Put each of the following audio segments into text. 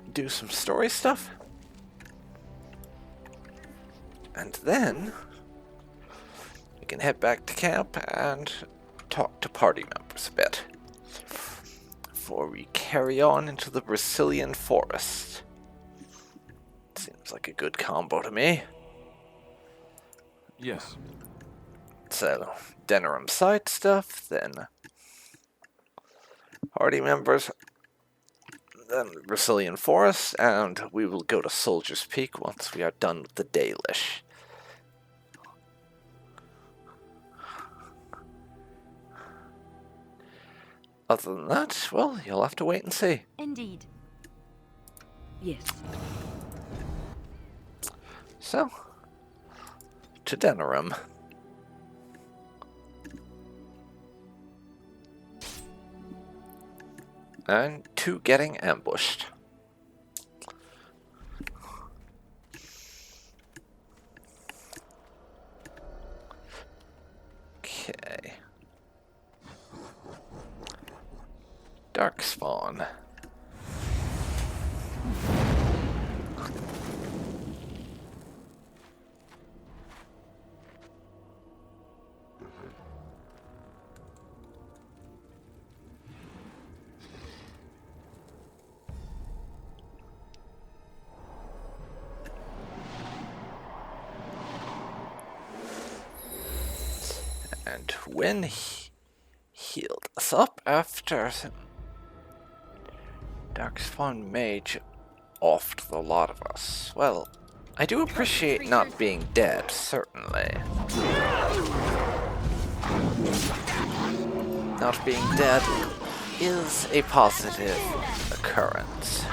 do some story stuff. And then we can head back to camp and talk to party members a bit before we carry on into the Brazilian forest. Seems like a good combo to me. Yes. So, Denerim side stuff, then party members, then the Brazilian forest, and we will go to Soldier's Peak once we are done with the Dalish. Other than that, well, you'll have to wait and see. Indeed. Yes. So, to Denerim. And to getting ambushed. Okay. Darkspawn. And when he healed us up after Darkspawn Mage offed the lot of us. Well, I do appreciate not being dead, certainly. Not being dead is a positive occurrence.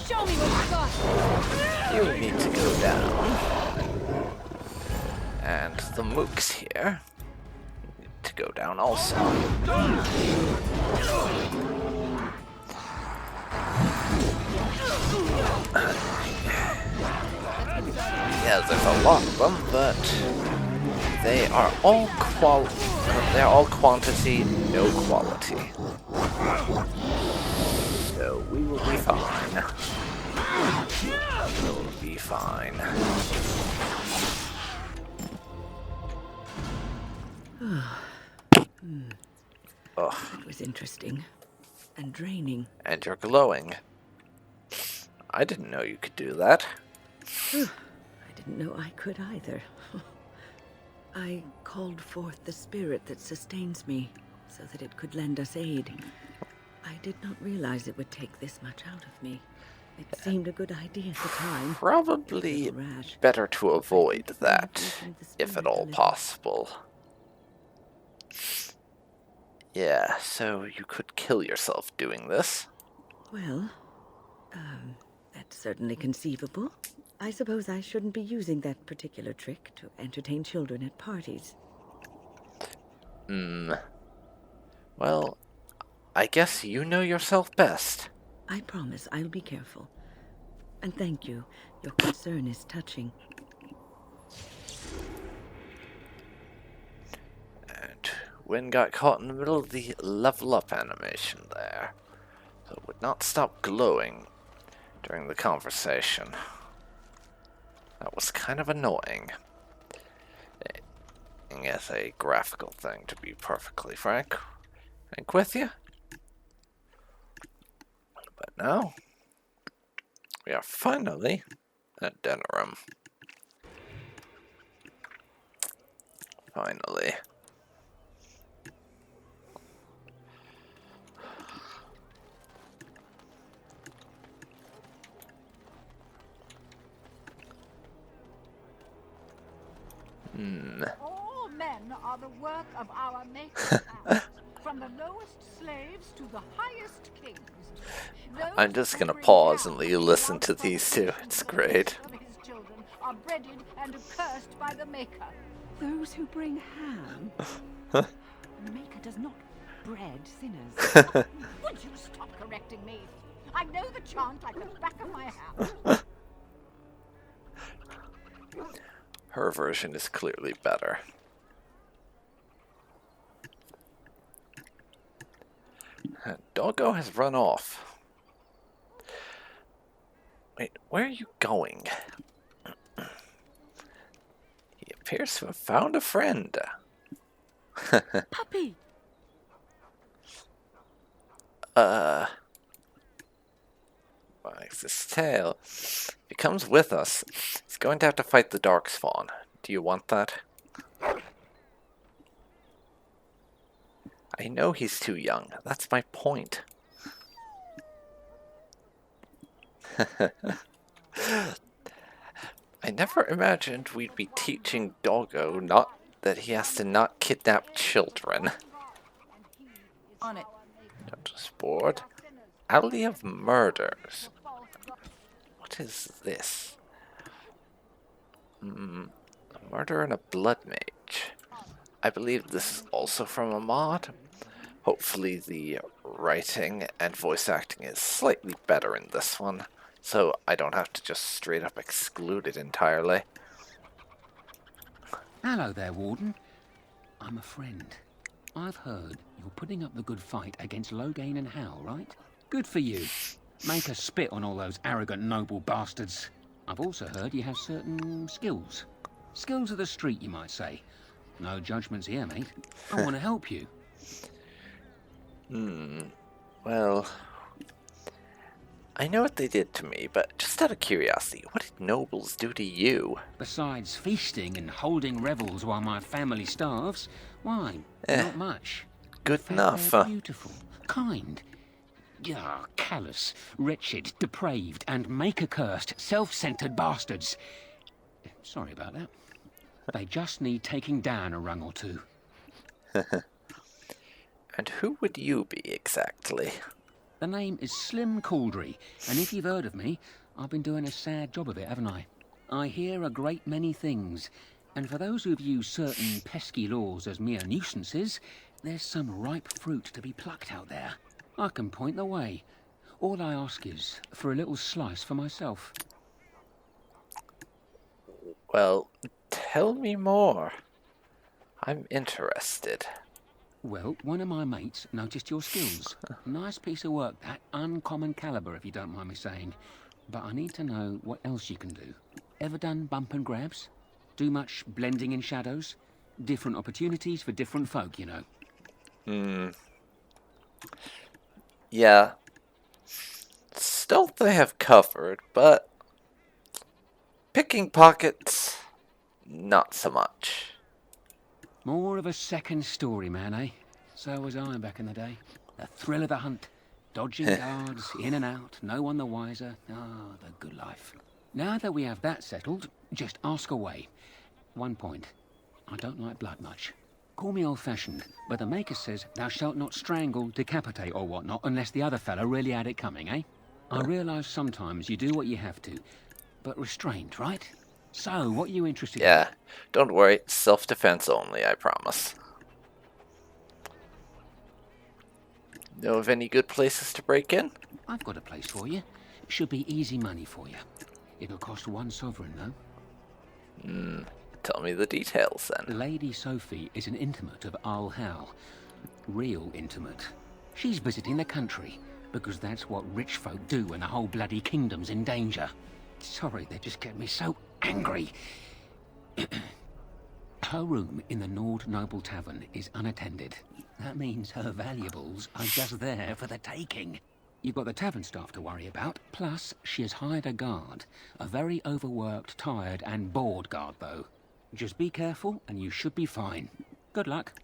Show me what you got. You need to go down. And the mooks here need to go down also. Yeah, there's a lot of them, but they're all quantity, no quality. So we will be fine. We'll be fine. Ugh. It was interesting and draining. And you're glowing. I didn't know you could do that. I didn't know I could either. I called forth the spirit that sustains me so that it could lend us aid. I did not realize it would take this much out of me. It seemed a good idea at the time. Probably better to avoid that, if at all possible. Yeah, so you could kill yourself doing this. Well, that's certainly conceivable. I suppose I shouldn't be using that particular trick to entertain children at parties. Well, I guess you know yourself best. I promise I'll be careful. And thank you. Your concern is touching. And Wynn got caught in the middle of the level up animation there, so it would not stop glowing during the conversation. That was kind of annoying. As a graphical thing, to be perfectly frank with you. But now, we are finally at Denerim. Finally. All men are the work of our Maker's hand, from the lowest slaves to the highest kings. I'm just gonna pause and let you listen to these two. It's great. Of his children are are breaded and accursed by the Maker. Those who bring ham? The Maker does not bread sinners. Would you stop correcting me? I know the chant like the back of my hand. Her version is clearly better. Doggo has run off. Wait, where are you going? He appears to have found a friend. Puppy! Wags his tail. If he comes with us, he's going to have to fight the Darkspawn. Do you want that? I know he's too young. That's my point. I never imagined we'd be teaching Doggo not that he has to not kidnap children. On it. Notice board. Alley of Murders. What is this? A murder and a blood mage. I believe this is also from a mod. Hopefully the writing and voice acting is slightly better in this one, so I don't have to just straight up exclude it entirely. Hello there, Warden. I'm a friend. I've heard you're putting up the good fight against Loghain and Hal, right? Good for you. Make a spit on all those arrogant noble bastards. I've also heard you have certain skills. Skills of the street, you might say. No judgments here, mate. I want to help you. Well, I know what they did to me, but just out of curiosity, what did nobles do to you? Besides feasting and holding revels while my family starves, why, not much. Good In fact, enough. they're beautiful, kind, callous, wretched, depraved, and maker-cursed, self-centered bastards. Sorry about that. They just need taking down a rung or two. And who would you be exactly? The name is Slim Cauldry, and if you've heard of me, I've been doing a sad job of it, haven't I? I hear a great many things, and for those who view certain pesky laws as mere nuisances, there's some ripe fruit to be plucked out there. I can point the way. All I ask is for a little slice for myself. Well, tell me more. I'm interested. Well, one of my mates noticed your skills. Nice piece of work, that. Uncommon caliber, if you don't mind me saying. But I need to know what else you can do. Ever done bump and grabs? Do much blending in shadows? Different opportunities for different folk, you know. Yeah. Stealth they have covered, but picking pockets, not so much. More of a second story man, eh? So was I back in the day. The thrill of the hunt. Dodging guards, in and out, no one the wiser. Ah, the good life. Now that we have that settled, just ask away. One point. I don't like blood much. Call me old-fashioned, but the Maker says thou shalt not strangle, decapitate or whatnot unless the other fellow really had it coming, eh? I realise sometimes you do what you have to, but restrained, right? So, what are you interested in? Yeah, don't worry, self-defense only, I promise. Know of any good places to break in? I've got a place for you. Should be easy money for you. It'll cost 1 sovereign, though. Tell me the details then. Lady Sophie is an intimate of Al Hal. Real intimate. She's visiting the country, because that's what rich folk do when the whole bloody kingdom's in danger. Sorry, they just get me so angry. Her room in the Nord Noble Tavern is unattended. That means her valuables are just there for the taking. You've got the tavern staff to worry about, plus she has hired a guard. A very overworked, tired and bored guard, though. Just be careful and you should be fine. Good luck.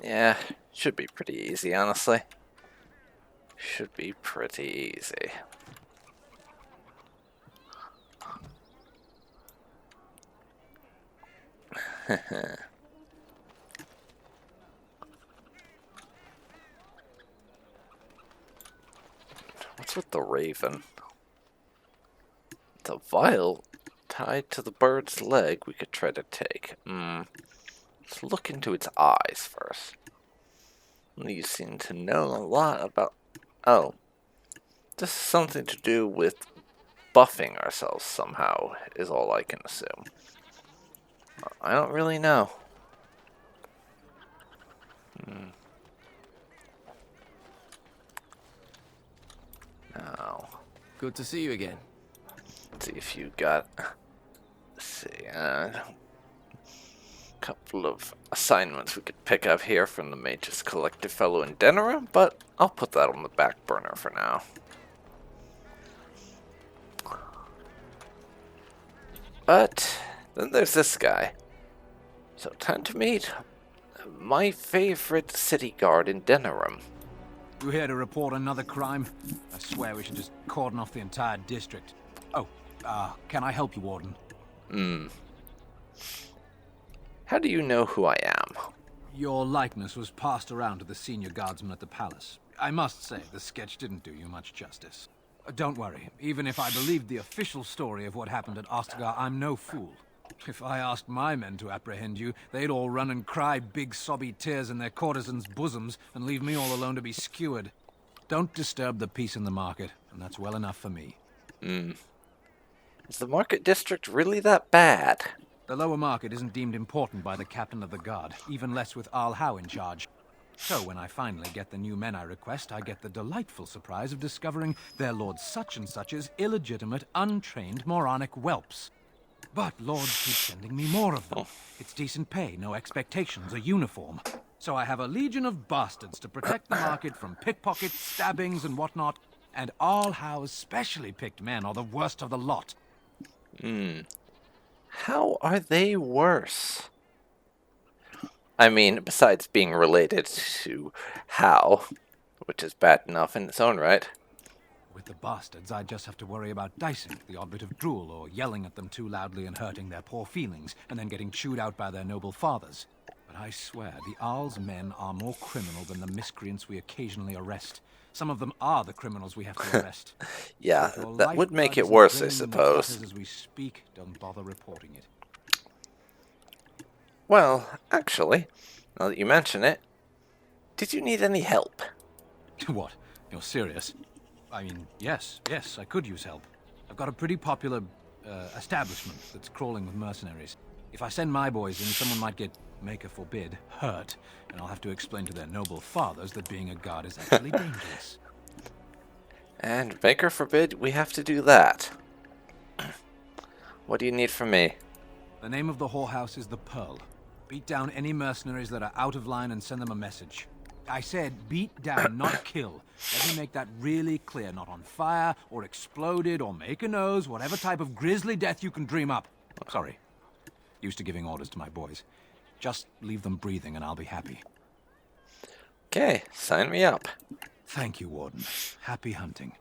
Yeah, should be pretty easy, honestly. Should be pretty easy. What's with the raven? The vial Tied to the bird's leg, we could try to take. Let's look into its eyes first. You seem to know a lot about... Oh. This is something to do with buffing ourselves somehow, is all I can assume. I don't really know. Now, Good to see you again. let's see if you got... Let's see, a couple of assignments we could pick up here from the Mage's Collective Fellow in Denera, but I'll put that on the back burner for now. But then there's this guy. So time to meet my favorite city guard in Denerim. You here to report another crime? I swear we should just cordon off the entire district. Oh, can I help you, Warden? How do you know who I am? Your likeness was passed around to the senior guardsman at the palace. I must say, the sketch didn't do you much justice. Don't worry, even if I believed the official story of what happened at Ostagar, I'm no fool. If I asked my men to apprehend you, they'd all run and cry big sobby tears in their courtesans' bosoms and leave me all alone to be skewered. Don't disturb the peace in the market, and that's well enough for me. Is the market district really that bad? The lower market isn't deemed important by the captain of the guard, even less with Al Howe in charge. So when I finally get the new men I request, I get the delightful surprise of discovering their Lord Such-and-Such's illegitimate, untrained, moronic whelps. But lords keep sending me more of them. It's decent pay, no expectations, a uniform. So I have a legion of bastards to protect the market from pickpockets, stabbings, and whatnot. And Al Howe's specially picked men are the worst of the lot. How are they worse? I mean, besides being related to Hal, which is bad enough in its own right. With the bastards, I just have to worry about dicing, the odd bit of drool, or yelling at them too loudly and hurting their poor feelings, and then getting chewed out by their noble fathers. But I swear, the Arl's men are more criminal than the miscreants we occasionally arrest. Some of them are the criminals we have to arrest. Yeah, Your that would make it lifeblood worse, I isn't draining the suppose. gutters as we speak, don't bother reporting it. Well, actually, now that you mention it, did you need any help? What? You're serious? I mean, yes, I could use help. I've got a pretty popular establishment that's crawling with mercenaries. If I send my boys in, someone might get, maker forbid, hurt, and I'll have to explain to their noble fathers that being a guard is actually dangerous. And maker forbid we have to do that. What do you need from me? The name of the whorehouse is the Pearl. Beat down any mercenaries that are out of line and send them a message. I said beat down, not kill. Let me make that really clear. Not on fire, or exploded, or make a nose, whatever type of grisly death you can dream up. Sorry. Used to giving orders to my boys. Just leave them breathing and I'll be happy. Okay, sign me up. Thank you, Warden. Happy hunting.